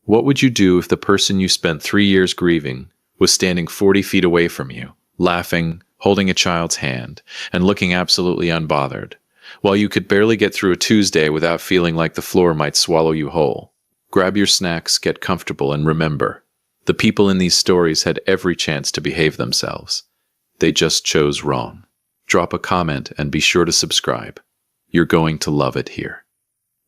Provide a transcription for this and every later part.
What would you do if the person you spent 3 years grieving was standing 40 feet away from you, laughing, holding a child's hand, and looking absolutely unbothered, while you could barely get through a Tuesday without feeling like the floor might swallow you whole? Grab your snacks, get comfortable, and remember, the people in these stories had every chance to behave themselves. They just chose wrong. Drop a comment and be sure to subscribe. You're going to love it here.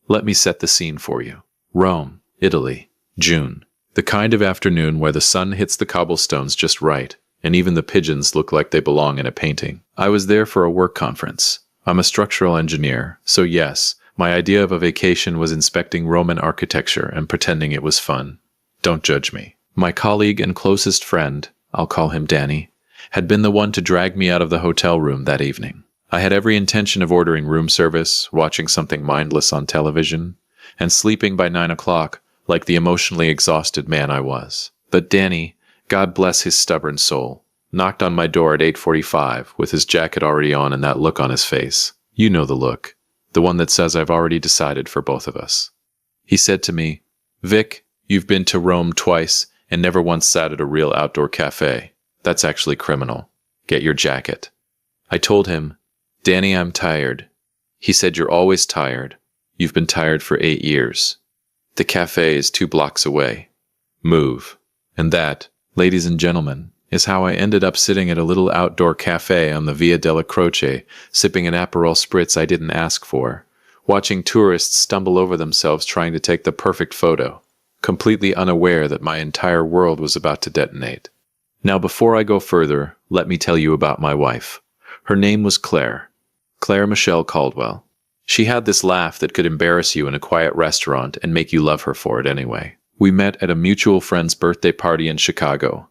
Let me set the scene for you. Rome, Italy, June. The kind of afternoon where the sun hits the cobblestones just right, and even the pigeons look like they belong in a painting. I was there for a work conference. I'm a structural engineer, so yes, my idea of a vacation was inspecting Roman architecture and pretending it was fun. Don't judge me. My colleague and closest friend, I'll call him Danny, had been the one to drag me out of the hotel room that evening. I had every intention of ordering room service, watching something mindless on television, and sleeping by 9 o'clock like the emotionally exhausted man I was. But Danny, God bless his stubborn soul, knocked on my door at 8:45 with his jacket already on and that look on his face. You know the look. The one that says I've already decided for both of us. He said to me, "Vic, you've been to Rome twice and never once sat at a real outdoor cafe. That's actually criminal. Get your jacket." I told him, "Danny, I'm tired." He said, "You're always tired. You've been tired for 8 years. The cafe is 2 blocks away. Move." And that, ladies and gentlemen, is how I ended up sitting at a little outdoor cafe on the Via della Croce, sipping an Aperol Spritz I didn't ask for, watching tourists stumble over themselves trying to take the perfect photo, completely unaware that my entire world was about to detonate. Now, before I go further, let me tell you about my wife. Her name was Claire Michelle Caldwell. She had this laugh that could embarrass you in a quiet restaurant and make you love her for it anyway. We met at a mutual friend's birthday party in Chicago.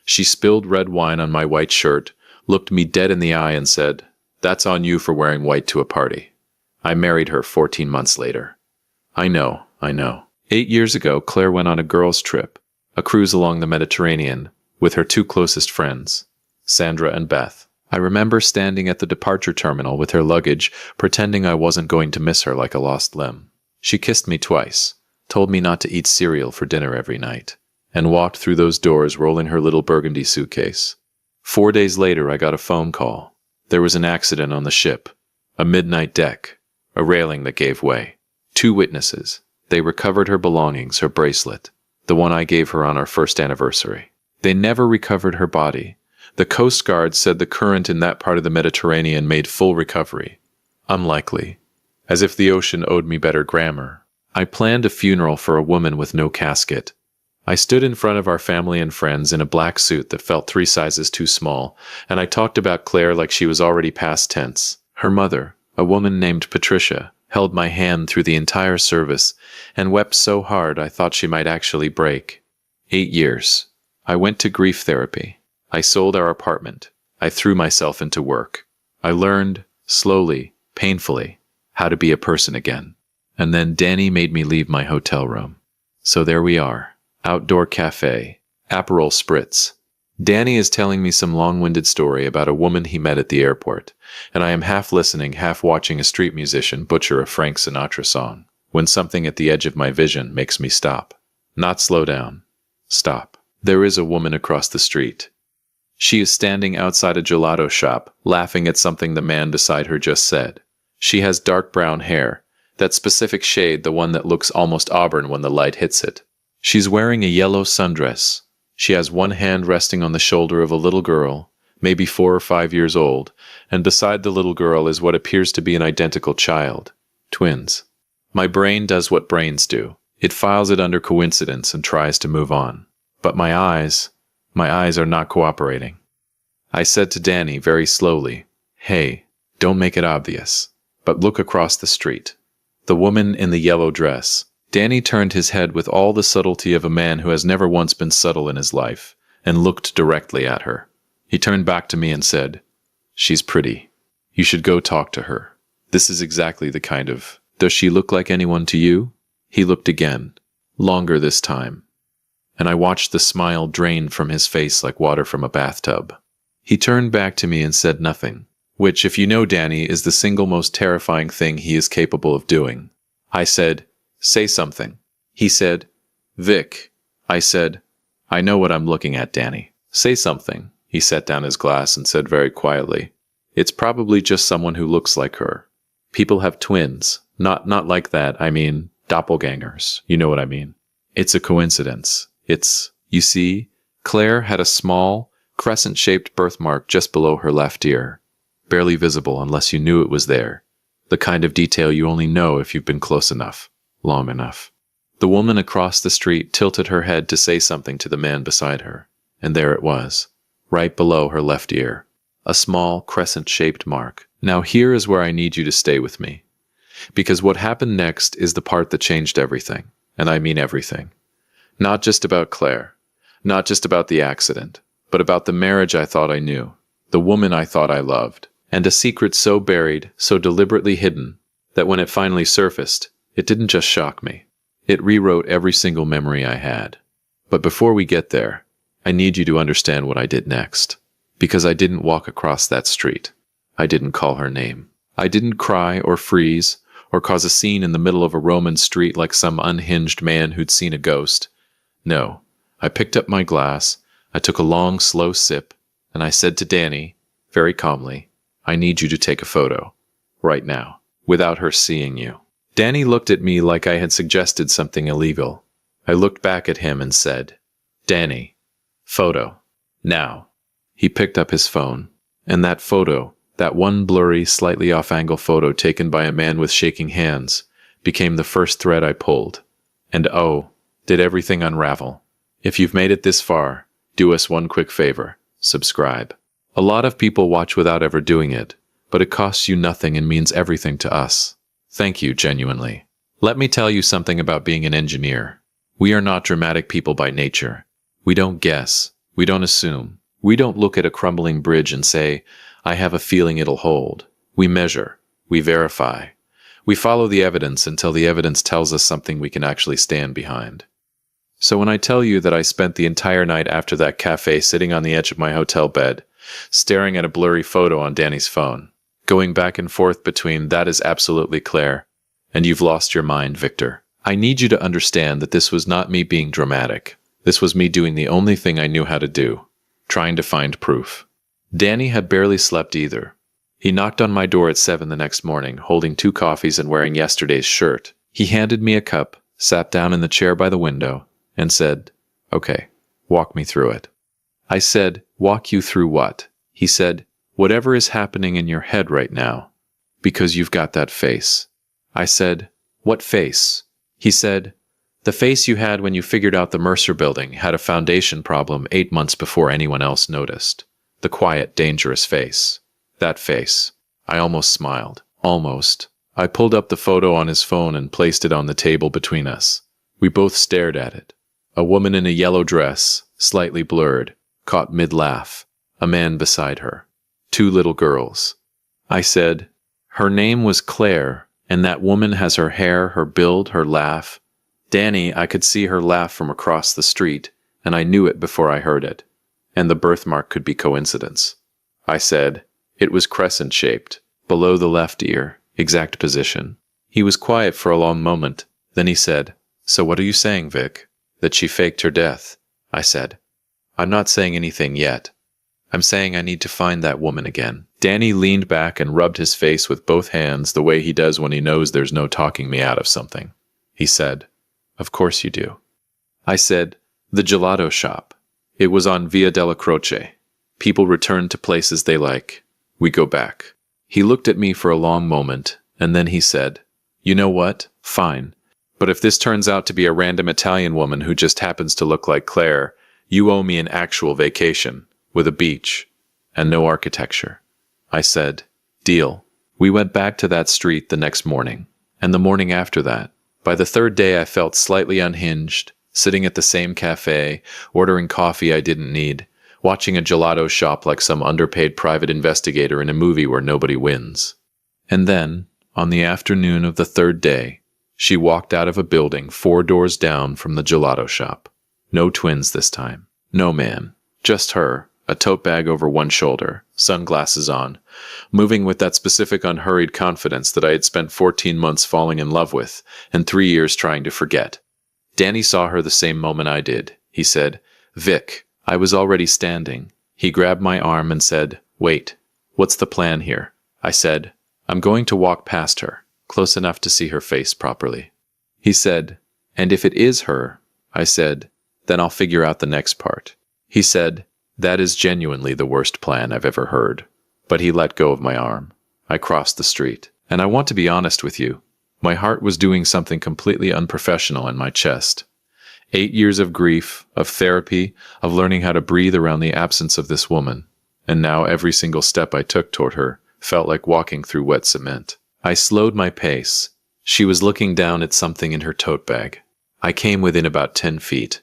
She spilled red wine on my white shirt, looked me dead in the eye and said, "That's on you for wearing white to a party." I married her 14 months later. I know. 8 years ago, Claire went on a girls' trip, a cruise along the Mediterranean, with her 2 closest friends, Sandra and Beth. I remember standing at the departure terminal with her luggage, pretending I wasn't going to miss her like a lost limb. She kissed me twice, told me not to eat cereal for dinner every night, and walked through those doors rolling her little burgundy suitcase. 4 days later, I got a phone call. There was an accident on the ship, a midnight deck, a railing that gave way. 2 witnesses. They recovered her belongings, her bracelet, the one I gave her on our first anniversary. They never recovered her body. The Coast Guard said the current in that part of the Mediterranean made full recovery. Unlikely. As if the ocean owed me better grammar. I planned a funeral for a woman with no casket. I stood in front of our family and friends in a black suit that felt 3 sizes too small, and I talked about Claire like she was already past tense. Her mother, a woman named Patricia, held my hand through the entire service and wept so hard I thought she might actually break. 8 years. I went to grief therapy. I sold our apartment. I threw myself into work. I learned, slowly, painfully, how to be a person again. And then Danny made me leave my hotel room. So there we are. Outdoor cafe. Aperol Spritz. Danny is telling me some long-winded story about a woman he met at the airport, and I am half listening, half watching a street musician butcher a Frank Sinatra song, when something at the edge of my vision makes me stop. Not slow down. Stop. There is a woman across the street. She is standing outside a gelato shop, laughing at something the man beside her just said. She has dark brown hair, that specific shade, the one that looks almost auburn when the light hits it. She's wearing a yellow sundress. She has one hand resting on the shoulder of a little girl, maybe 4 or 5 years old, and beside the little girl is what appears to be an identical child. Twins. My brain does what brains do. It files it under coincidence and tries to move on. But my eyes are not cooperating. I said to Danny very slowly, "Hey, don't make it obvious, but look across the street." The woman in the yellow dress. Danny turned his head with all the subtlety of a man who has never once been subtle in his life, and looked directly at her. He turned back to me and said, "She's pretty. You should go talk to her. This is exactly the kind of... Does she look like anyone to you?" He looked again, longer this time, and I watched the smile drain from his face like water from a bathtub. He turned back to me and said nothing, which, if you know Danny, is the single most terrifying thing he is capable of doing. I said, "Say something." He said, Vic, I said, I know what I'm looking at, Danny. Say something. He set down his glass and said very quietly, it's probably just someone who looks like her. People have twins. Not like that. I mean, doppelgangers. You know what I mean. It's a coincidence. You see, Claire had a small, crescent-shaped birthmark just below her left ear. Barely visible unless you knew it was there. The kind of detail you only know if you've been close enough, long enough. The woman across the street tilted her head to say something to the man beside her, and there it was, right below her left ear. A small, crescent-shaped mark. Now here is where I need you to stay with me. Because what happened next is the part that changed everything. And I mean everything. Not just about Claire. Not just about the accident. But about the marriage I thought I knew. The woman I thought I loved. And a secret so buried, so deliberately hidden, that when it finally surfaced, it didn't just shock me. It rewrote every single memory I had. But before we get there, I need you to understand what I did next. Because I didn't walk across that street. I didn't call her name. I didn't cry or freeze or cause a scene in the middle of a Roman street like some unhinged man who'd seen a ghost. No, I picked up my glass, I took a long, slow sip, and I said to Danny, very calmly, I need you to take a photo. Right now. Without her seeing you. Danny looked at me like I had suggested something illegal. I looked back at him and said, Danny, photo. Now. He picked up his phone, and that photo, that one blurry, slightly off-angle photo taken by a man with shaking hands, became the first thread I pulled. And oh, did everything unravel. If you've made it this far, do us one quick favor. Subscribe. A lot of people watch without ever doing it, but it costs you nothing and means everything to us. Thank you, genuinely. Let me tell you something about being an engineer. We are not dramatic people by nature. We don't guess. We don't assume. We don't look at a crumbling bridge and say, I have a feeling it'll hold. We measure. We verify. We follow the evidence until the evidence tells us something we can actually stand behind. So when I tell you that I spent the entire night after that cafe sitting on the edge of my hotel bed, staring at a blurry photo on Danny's phone, going back and forth between that is absolutely Claire, and you've lost your mind, Victor, I need you to understand that this was not me being dramatic. This was me doing the only thing I knew how to do. Trying to find proof. Danny had barely slept either. He knocked on my door at 7 the next morning, holding 2 coffees and wearing yesterday's shirt. He handed me a cup, sat down in the chair by the window, and said, Okay, walk me through it. I said, walk you through what? He said, whatever is happening in your head right now, because you've got that face. I said, what face? He said, the face you had when you figured out the Mercer building had a foundation problem 8 months before anyone else noticed. The quiet, dangerous face. That face. I almost smiled. Almost. I pulled up the photo on his phone and placed it on the table between us. We both stared at it. A woman in a yellow dress, slightly blurred, caught mid-laugh. A man beside her. 2 little girls. I said, her name was Claire, and that woman has her hair, her build, her laugh. Danny, I could see her laugh from across the street, and I knew it before I heard it. And the birthmark could be coincidence. I said, it was crescent-shaped, below the left ear, exact position. He was quiet for a long moment. Then he said, so what are you saying, Vic? That she faked her death? I said, I'm not saying anything yet. I'm saying I need to find that woman again. Danny leaned back and rubbed his face with both hands the way he does when he knows there's no talking me out of something. He said, of course you do. I said, the gelato shop. It was on Via della Croce. People return to places they like. We go back. He looked at me for a long moment, and then he said, you know what? Fine. But if this turns out to be a random Italian woman who just happens to look like Claire, you owe me an actual vacation, with a beach, and no architecture. I said, deal. We went back to that street the next morning, and the morning after that. By the 3rd day I felt slightly unhinged, sitting at the same cafe, ordering coffee I didn't need, watching a gelato shop like some underpaid private investigator in a movie where nobody wins. And then, on the afternoon of the 3rd day, she walked out of a building 4 doors down from the gelato shop. No twins this time. No man. Just her, a tote bag over one shoulder, sunglasses on, moving with that specific unhurried confidence that I had spent 14 months falling in love with and 3 years trying to forget. Danny saw her the same moment I did. He said, "Vic." I was already standing. He grabbed my arm and said, "Wait, what's the plan here?" I said, "I'm going to walk past her, close enough to see her face properly." He said, "And if it is her," I said, "then I'll figure out the next part." He said, "That is genuinely the worst plan I've ever heard." But he let go of my arm. I crossed the street. And I want to be honest with you. My heart was doing something completely unprofessional in my chest. 8 years of grief, of therapy, of learning how to breathe around the absence of this woman. And now every single step I took toward her felt like walking through wet cement. I slowed my pace. She was looking down at something in her tote bag. I came within about 10 feet.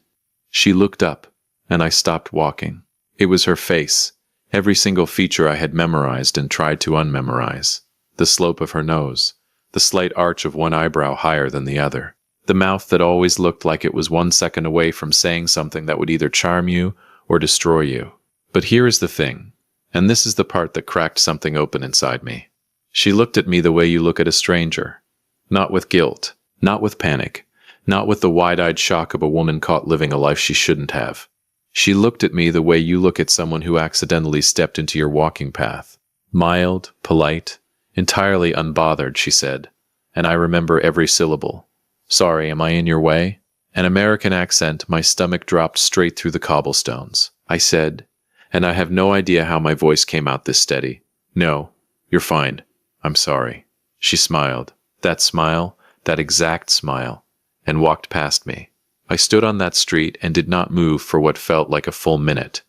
She looked up, and I stopped walking. It was her face, every single feature I had memorized and tried to unmemorize. The slope of her nose, the slight arch of one eyebrow higher than the other, the mouth that always looked like it was 1 second away from saying something that would either charm you or destroy you. But here is the thing, and this is the part that cracked something open inside me. She looked at me the way you look at a stranger. Not with guilt, not with panic, not with the wide-eyed shock of a woman caught living a life she shouldn't have. She looked at me the way you look at someone who accidentally stepped into your walking path. Mild, polite, entirely unbothered, she said, and I remember every syllable. "Sorry, am I in your way?" An American accent, my stomach dropped straight through the cobblestones. I said, and I have no idea how my voice came out this steady. "No, you're fine. I'm sorry." She smiled. That smile, that exact smile, and walked past me. I stood on that street and did not move for what felt like a full minute.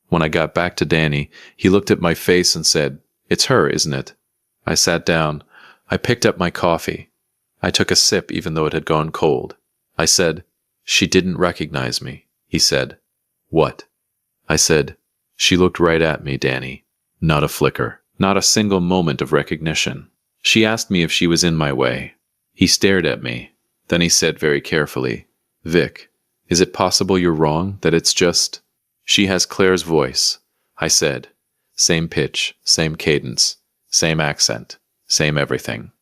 When I got back to Danny, he looked at my face and said, "It's her, isn't it?" I sat down. I picked up my coffee. I took a sip even though it had gone cold. I said, "She didn't recognize me." He said, "What?" I said, "She looked right at me, Danny. Not a flicker. Not a single moment of recognition. She asked me if she was in my way." He stared at me. Then he said very carefully, "Vic, is it possible you're wrong, that it's just—" "She has Claire's voice," I said. Same pitch, same cadence, same accent, same everything.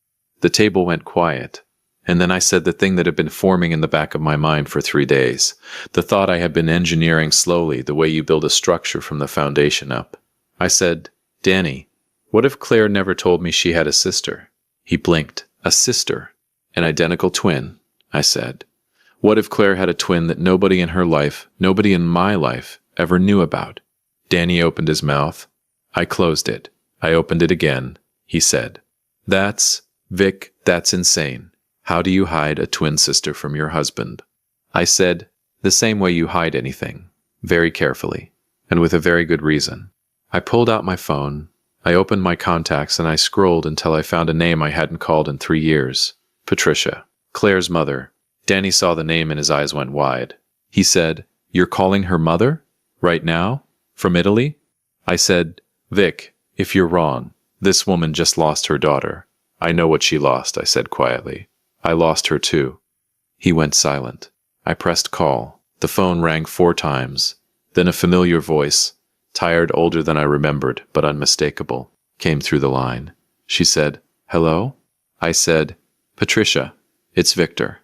The table went quiet, and then I said the thing that had been forming in the back of my mind for 3 days, the thought I had been engineering slowly, the way you build a structure from the foundation up. I said, "Danny, what if Claire never told me she had a sister?" He blinked. "A sister? An identical twin?" I said. "What if Claire had a twin that nobody in her life, nobody in my life, ever knew about?" Danny opened his mouth. I closed it. I opened it again. He said, Vic, that's insane. How do you hide a twin sister from your husband?" I said, "The same way you hide anything. Very carefully. And with a very good reason." I pulled out my phone. I opened my contacts and I scrolled until I found a name I hadn't called in 3 years. Patricia. Claire's mother. Danny saw the name and his eyes went wide. He said, "You're calling her mother? Right now? From Italy?" I said, "Vic, if you're wrong, this woman just lost her daughter." "I know what she lost," I said quietly. "I lost her too." He went silent. I pressed call. The phone rang 4 times. Then a familiar voice, tired, older than I remembered, but unmistakable, came through the line. She said, "Hello?" I said, "Patricia, it's Victor."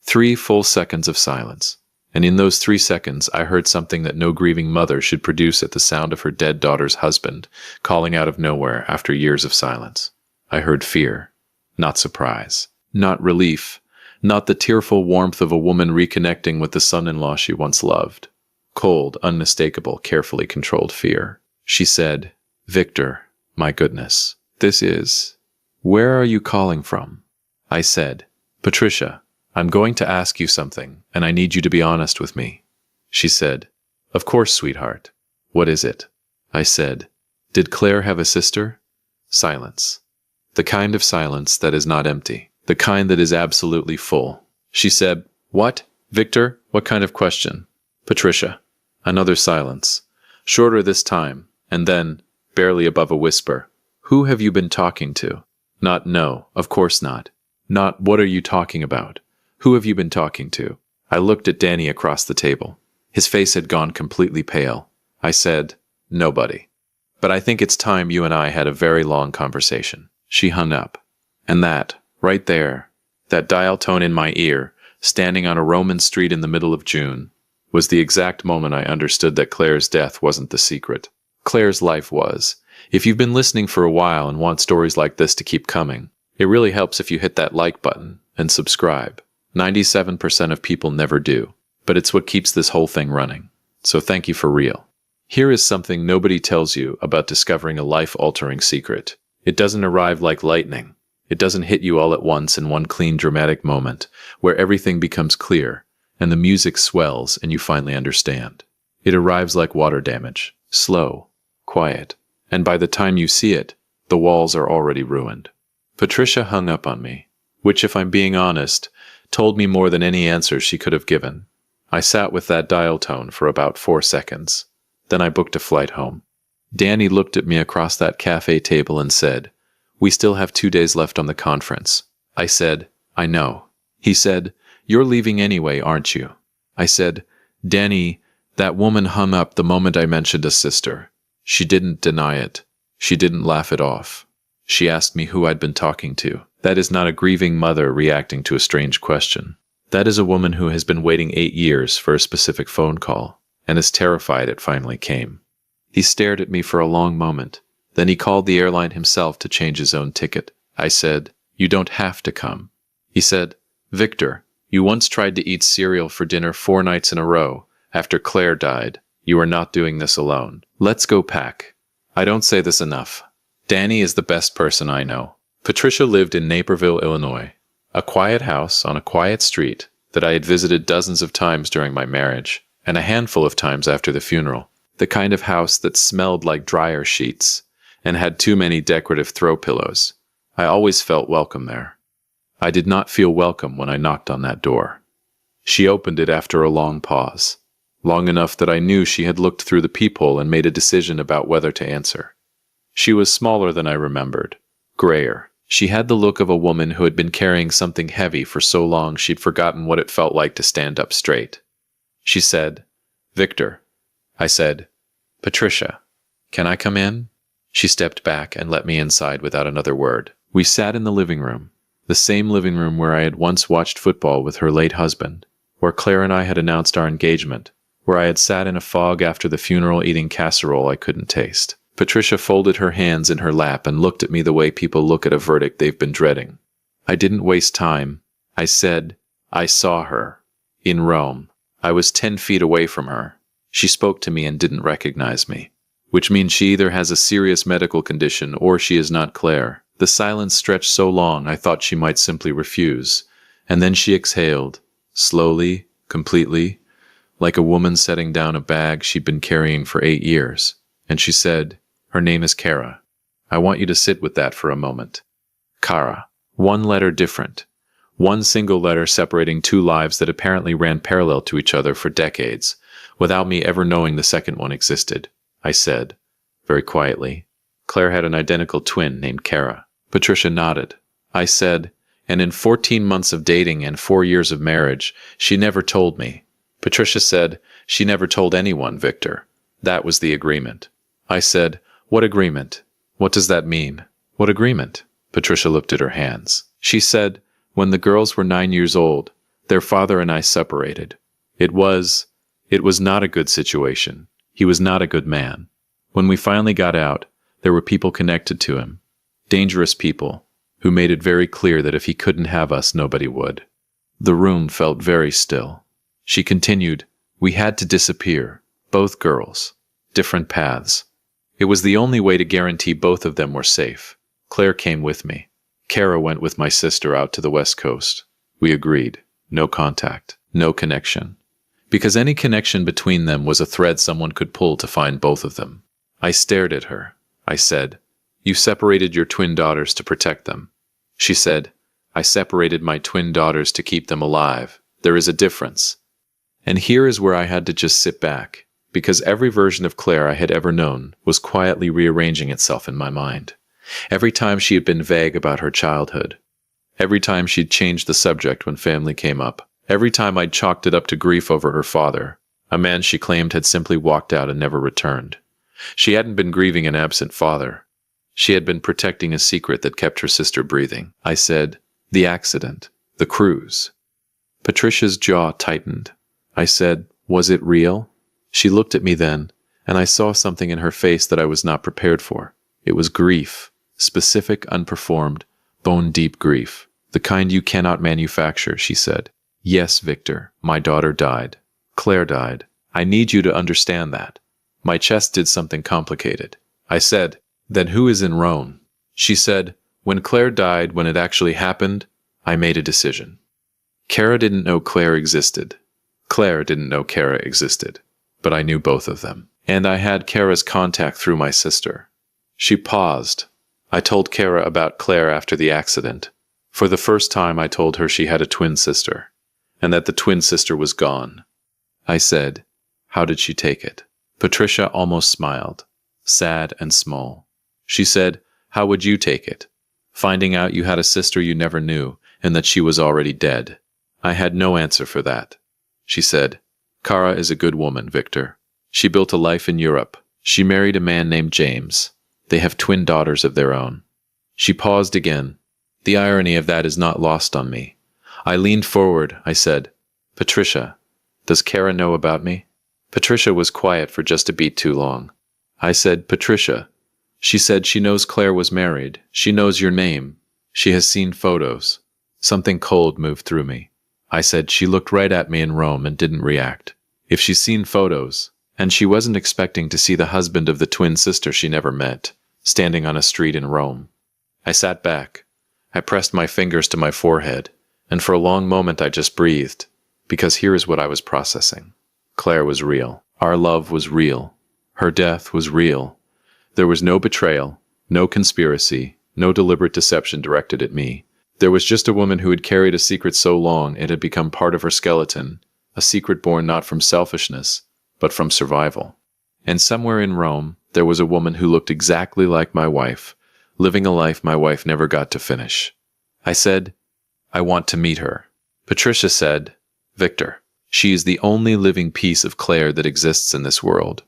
3 full seconds of silence. And in those 3 seconds, I heard something that no grieving mother should produce at the sound of her dead daughter's husband, calling out of nowhere after years of silence. I heard fear, not surprise, not relief, not the tearful warmth of a woman reconnecting with the son-in-law she once loved. Cold, unmistakable, carefully controlled fear. She said, "Victor, my goodness, this is... Where are you calling from?" I said, "Patricia, I'm going to ask you something, and I need you to be honest with me." She said, "Of course, sweetheart. What is it?" I said, "Did Claire have a sister?" Silence. The kind of silence that is not empty. The kind that is absolutely full. She said, "What? Victor, what kind of question?" "Patricia." Another silence. Shorter this time, and then, barely above a whisper, "Who have you been talking to?" Not "no, of course not." Not "what are you talking about?" "Who have you been talking to?" I looked at Danny across the table. His face had gone completely pale. I said, "Nobody. But I think it's time you and I had a very long conversation." She hung up. And that, right there, that dial tone in my ear, standing on a Roman street in the middle of June, was the exact moment I understood that Claire's death wasn't the secret. Claire's life was. If you've been listening for a while and want stories like this to keep coming, it really helps if you hit that like button and subscribe. 97% of people never do, but it's what keeps this whole thing running. So thank you for real. Here is something nobody tells you about discovering a life-altering secret. It doesn't arrive like lightning. It doesn't hit you all at once in one clean, dramatic moment where everything becomes clear and the music swells and you finally understand. It arrives like water damage, slow, quiet, and by the time you see it, the walls are already ruined. Patricia hung up on me, which, if I'm being honest, told me more than any answer she could have given. I sat with that dial tone for about 4 seconds. Then I booked a flight home. Danny looked at me across that cafe table and said, "We still have 2 days left on the conference." I said, "I know." He said, "You're leaving anyway, aren't you?" I said, "Danny, that woman hung up the moment I mentioned a sister. She didn't deny it. She didn't laugh it off. She asked me who I'd been talking to. That is not a grieving mother reacting to a strange question. That is a woman who has been waiting 8 years for a specific phone call and is terrified it finally came." He stared at me for a long moment. Then he called the airline himself to change his own ticket. I said, "You don't have to come." He said, "Victor, you once tried to eat cereal for dinner 4 nights in a row after Claire died. You are not doing this alone. Let's go pack." I don't say this enough. Danny is the best person I know. Patricia lived in Naperville, Illinois, a quiet house on a quiet street that I had visited dozens of times during my marriage and a handful of times after the funeral. The kind of house that smelled like dryer sheets and had too many decorative throw pillows. I always felt welcome there. I did not feel welcome when I knocked on that door. She opened it after a long pause, long enough that I knew she had looked through the peephole and made a decision about whether to answer. She was smaller than I remembered, grayer. She had the look of a woman who had been carrying something heavy for so long she'd forgotten what it felt like to stand up straight. She said, "Victor." I said, "Patricia, can I come in?" She stepped back and let me inside without another word. We sat in the living room, the same living room where I had once watched football with her late husband, where Claire and I had announced our engagement, where I had sat in a fog after the funeral eating casserole I couldn't taste. Patricia folded her hands in her lap and looked at me the way people look at a verdict they've been dreading. I didn't waste time. I said, "I saw her. In Rome. I was 10 feet away from her. She spoke to me and didn't recognize me. Which means she either has a serious medical condition or she is not Claire." The silence stretched so long I thought she might simply refuse. And then she exhaled, slowly, completely, like a woman setting down a bag she'd been carrying for 8 years. And she said, "Her name is Kara. I want you to sit with that for a moment." Kara. 1 letter different. 1 single letter separating 2 lives that apparently ran parallel to each other for decades, without me ever knowing the second one existed. I said, very quietly, "Claire had an identical twin named Kara." Patricia nodded. I said, "And in 14 months of dating and 4 years of marriage, she never told me." Patricia said, "She never told anyone, Victor. That was the agreement." I said, "What agreement? What does that mean?" "What agreement?" Patricia looked at her hands. She said, "When the girls were 9 years old, their father and I separated. It was not a good situation. He was not a good man. When we finally got out, there were people connected to him, dangerous people, who made it very clear that if he couldn't have us, nobody would." The room felt very still. She continued, "We had to disappear, both girls, different paths. It was the only way to guarantee both of them were safe. Claire came with me. Kara went with my sister out to the West Coast. We agreed. No contact, no connection. Because any connection between them was a thread someone could pull to find both of them." I stared at her. I said, "You separated your twin daughters to protect them." She said, "I separated my twin daughters to keep them alive. There is a difference." And here is where I had to just sit back, because every version of Claire I had ever known was quietly rearranging itself in my mind. Every time she had been vague about her childhood. Every time she'd changed the subject when family came up. Every time I'd chalked it up to grief over her father, a man she claimed had simply walked out and never returned. She hadn't been grieving an absent father. She had been protecting a secret that kept her sister breathing. I said, "The accident. The cruise. Patricia's jaw tightened. I said, "Was it real?" She looked at me then, and I saw something in her face that I was not prepared for. It was grief, specific, unperformed, bone-deep grief. "The kind you cannot manufacture," she said. "Yes, Victor, my daughter died. Claire died. I need you to understand that." My chest did something complicated. I said, "Then who is in Rome?" She said, "When Claire died, when it actually happened, I made a decision." Kara didn't know Claire existed. Claire didn't know Kara existed. But I knew both of them. And I had Kara's contact through my sister. She paused. I told Kara about Claire after the accident. For the first time, I told her she had a twin sister, and that the twin sister was gone. I said, "How did she take it?" Patricia almost smiled, sad and small. She said, "How would you take it? Finding out you had a sister you never knew, and that she was already dead." I had no answer for that. She said, "Kara is a good woman, Victor. She built a life in Europe. She married a man named James. They have twin daughters of their own." She paused again. The irony of that is not lost on me. I leaned forward. I said, "Patricia, does Kara know about me?" Patricia was quiet for just a beat too long. I said, "Patricia." She said she knows Claire was married. She knows your name. She has seen photos. Something cold moved through me. I said she looked right at me in Rome and didn't react. If she's seen photos, and she wasn't expecting to see the husband of the twin sister she never met, standing on a street in Rome. I sat back. I pressed my fingers to my forehead, and for a long moment I just breathed, because here is what I was processing. Claire was real. Our love was real. Her death was real. There was no betrayal, no conspiracy, no deliberate deception directed at me. There was just a woman who had carried a secret so long it had become part of her skeleton, a secret born not from selfishness, but from survival. And somewhere in Rome, there was a woman who looked exactly like my wife, living a life my wife never got to finish. I said, "I want to meet her." Patricia said, "Victor, she is the only living piece of Claire that exists in this world,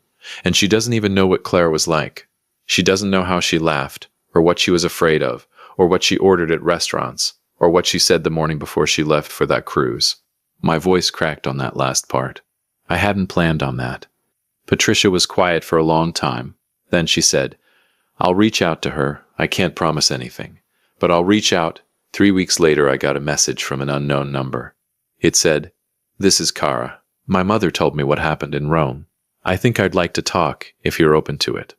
and she doesn't even know what Claire was like. She doesn't know how she laughed, or what she was afraid of, or what she ordered at restaurants, or what she said the morning before she left for that cruise." My voice cracked on that last part. I hadn't planned on that. Patricia was quiet for a long time. Then she said, "I'll reach out to her. I can't promise anything, but I'll reach out." 3 weeks later, I got a message from an unknown number. It said, "This is Kara. My mother told me what happened in Rome. I think I'd like to talk, if you're open to it.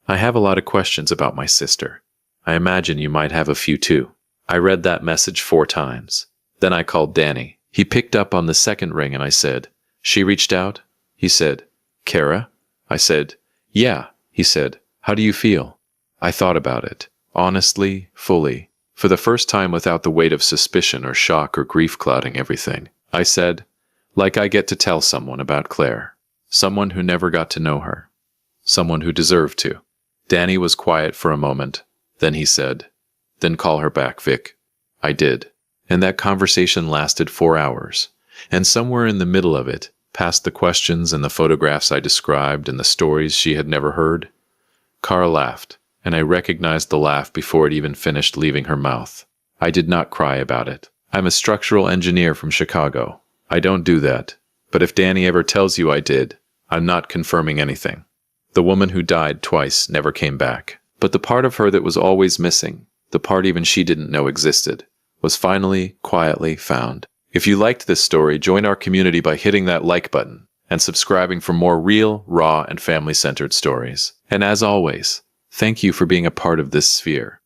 I have a lot of questions about my sister. I imagine you might have a few too." I read that message 4 times. Then I called Danny. He picked up on the second ring and I said, "She reached out?" He said, "Kara?" I said, "Yeah." He said, "How do you feel?" I thought about it, honestly, fully, for the first time without the weight of suspicion or shock or grief clouding everything. I said, "Like I get to tell someone about Claire. Someone who never got to know her. Someone who deserved to." Danny was quiet for a moment. Then he said, "Then call her back, Vic." I did. And that conversation lasted 4 hours. And somewhere in the middle of it, past the questions and the photographs I described and the stories she had never heard, Kara laughed, and I recognized the laugh before it even finished leaving her mouth. I did not cry about it. I'm a structural engineer from Chicago. I don't do that. But if Danny ever tells you I did, I'm not confirming anything. The woman who died twice never came back. But the part of her that was always missing, the part even she didn't know existed, was finally, quietly found. If you liked this story, join our community by hitting that like button and subscribing for more real, raw, and family-centered stories. And as always, thank you for being a part of this sphere.